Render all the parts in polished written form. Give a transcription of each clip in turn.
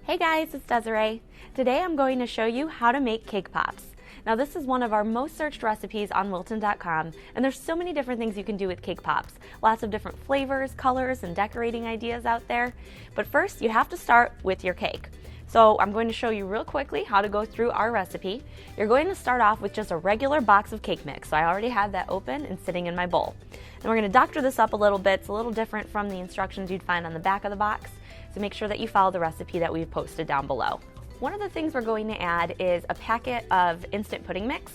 Hey guys, it's Desiree. Today I'm going to show you how to make cake pops. Now this is one of our most searched recipes on Wilton.com, and there's so many different things you can do with cake pops. Lots of different flavors, colors, and decorating ideas out there. But first you have to start with your cake. So I'm going to show you real quickly how to go through our recipe. You're going to start off with just a regular box of cake mix. So I already have that open and sitting in my bowl. And we're going to doctor this up a little bit. It's a little different from the instructions you'd find on the back of the box. So make sure that you follow the recipe that we've posted down below. One of the things we're going to add is a packet of instant pudding mix.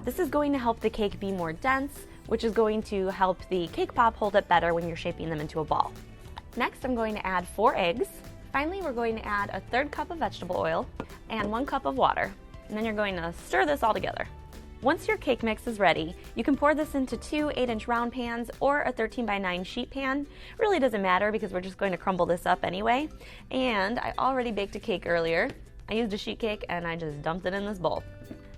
This is going to help the cake be more dense, which is going to help the cake pop hold up better when you're shaping them into a ball. Next, I'm going to add 4 eggs. Finally, we're going to add a 1/3 cup of vegetable oil and 1 cup of water. And then you're going to stir this all together. Once your cake mix is ready, you can pour this into 2 8-inch round pans or a 13x9 sheet pan. Really doesn't matter because we're just going to crumble this up anyway. And I already baked a cake earlier. I used a sheet cake and I just dumped it in this bowl.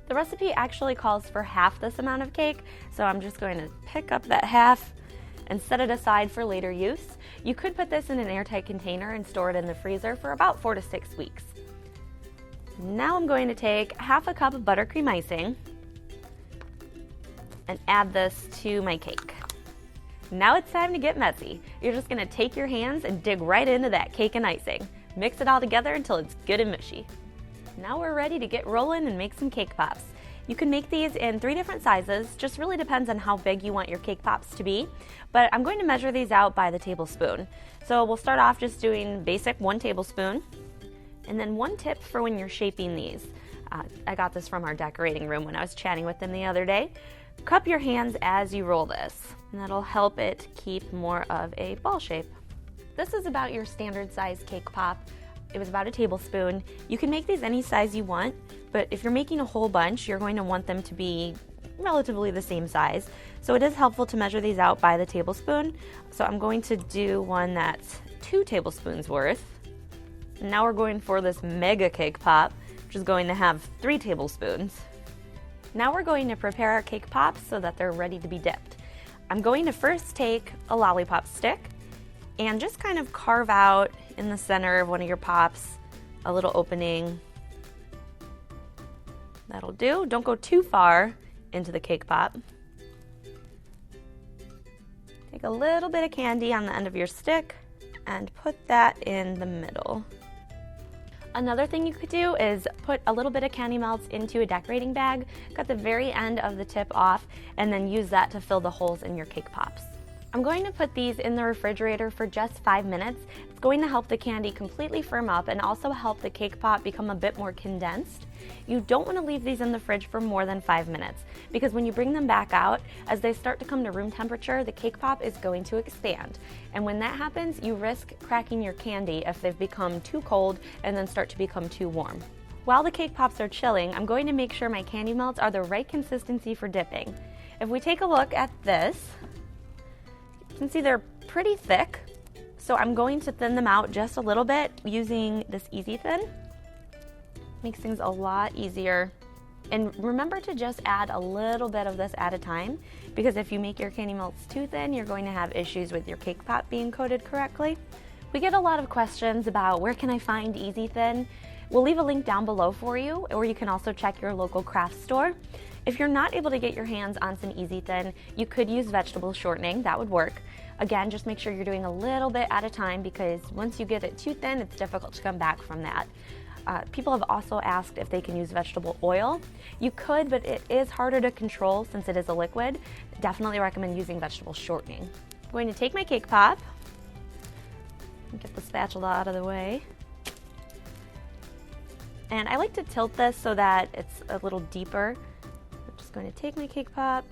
The recipe actually calls for half this amount of cake, so I'm just going to pick up that half and set it aside for later use. You could put this in an airtight container and store it in the freezer for about 4 to 6 weeks. Now I'm going to take half a cup of buttercream icing and add this to my cake. Now it's time to get messy. You're just gonna take your hands and dig right into that cake and icing. Mix it all together until it's good and mushy. Now we're ready to get rolling and make some cake pops. You can make these in 3 different sizes, just really depends on how big you want your cake pops to be, but I'm going to measure these out by the tablespoon. So we'll start off just doing basic 1 tablespoon, and then 1 tip for when you're shaping these. I got this from our decorating room when I was chatting with them the other day. Cup your hands as you roll this, and that'll help it keep more of a ball shape. This is about your standard size cake pop. It was about 1 tablespoon. You can make these any size you want, but if you're making a whole bunch, you're going to want them to be relatively the same size. So it is helpful to measure these out by the tablespoon. So I'm going to do one that's 2 tablespoons worth. And now we're going for this mega cake pop, which is going to have 3 tablespoons. Now we're going to prepare our cake pops so that they're ready to be dipped. I'm going to first take a lollipop stick and just kind of carve out in the center of one of your pops a little opening. That'll do. Don't go too far into the cake pop. Take a little bit of candy on the end of your stick and put that in the middle. Another thing you could do is put a little bit of candy melts into a decorating bag, cut the very end of the tip off, and then use that to fill the holes in your cake pops. I'm going to put these in the refrigerator for just 5 minutes. It's going to help the candy completely firm up and also help the cake pop become a bit more condensed. You don't want to leave these in the fridge for more than 5 minutes because when you bring them back out, as they start to come to room temperature, the cake pop is going to expand. And when that happens, you risk cracking your candy if they've become too cold and then start to become too warm. While the cake pops are chilling, I'm going to make sure my candy melts are the right consistency for dipping. If we take a look at this, you can see they're pretty thick, so I'm going to thin them out just a little bit using this Easy Thin. Makes things a lot easier. And remember to just add a little bit of this at a time, because if you make your candy melts too thin, you're going to have issues with your cake pop being coated correctly. We get a lot of questions about where can I find Easy Thin. We'll leave a link down below for you, or you can also check your local craft store. If you're not able to get your hands on some Easy Thin, you could use vegetable shortening, that would work. Again, just make sure you're doing a little bit at a time because once you get it too thin, it's difficult to come back from that. People have also asked if they can use vegetable oil. You could, but it is harder to control since it is a liquid. Definitely recommend using vegetable shortening. I'm going to take my cake pop and get the spatula out of the way. And I like to tilt this so that it's a little deeper. I'm just going to take my cake pop,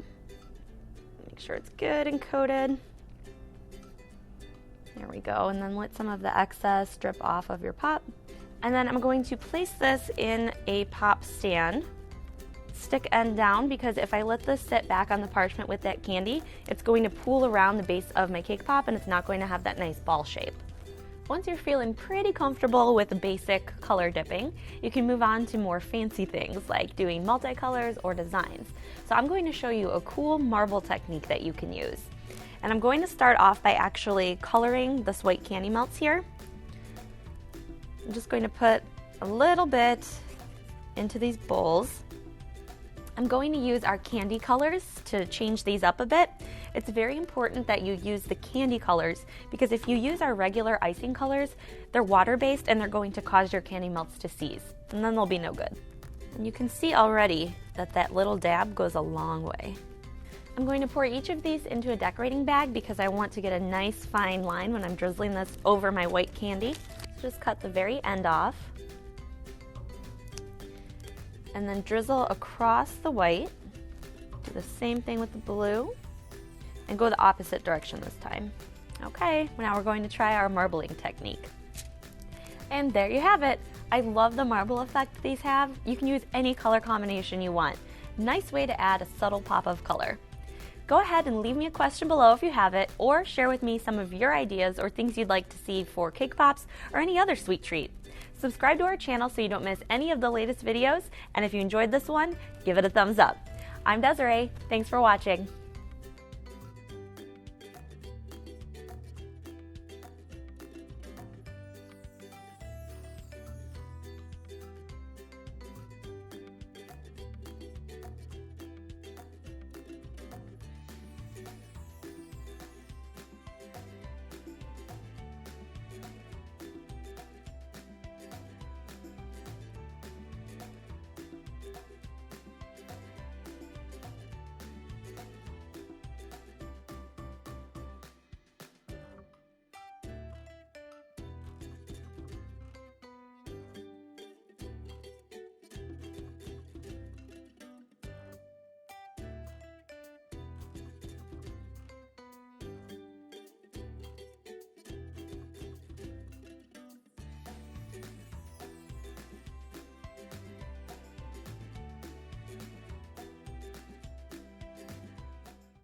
make sure it's good and coated. There we go, and then let some of the excess drip off of your pop. And then I'm going to place this in a pop stand, stick end down, because if I let this sit back on the parchment with that candy, it's going to pool around the base of my cake pop and it's not going to have that nice ball shape. Once you're feeling pretty comfortable with basic color dipping, you can move on to more fancy things like doing multicolors or designs. So I'm going to show you a cool marble technique that you can use. And I'm going to start off by actually coloring this white candy melts here. I'm just going to put a little bit into these bowls. I'm going to use our candy colors to change these up a bit. It's very important that you use the candy colors because if you use our regular icing colors, they're water-based and they're going to cause your candy melts to seize, and then they'll be no good. And you can see already that that little dab goes a long way. I'm going to pour each of these into a decorating bag because I want to get a nice fine line when I'm drizzling this over my white candy. Just cut the very end off. And then drizzle across the white. Do the same thing with the blue. And go the opposite direction this time. Okay, now we're going to try our marbling technique. And there you have it. I love the marble effect these have. You can use any color combination you want. Nice way to add a subtle pop of color. Go ahead and leave me a question below if you have it, or share with me some of your ideas or things you'd like to see for cake pops or any other sweet treat. Subscribe to our channel so you don't miss any of the latest videos, and if you enjoyed this one, give it a thumbs up. I'm Desiree. Thanks for watching.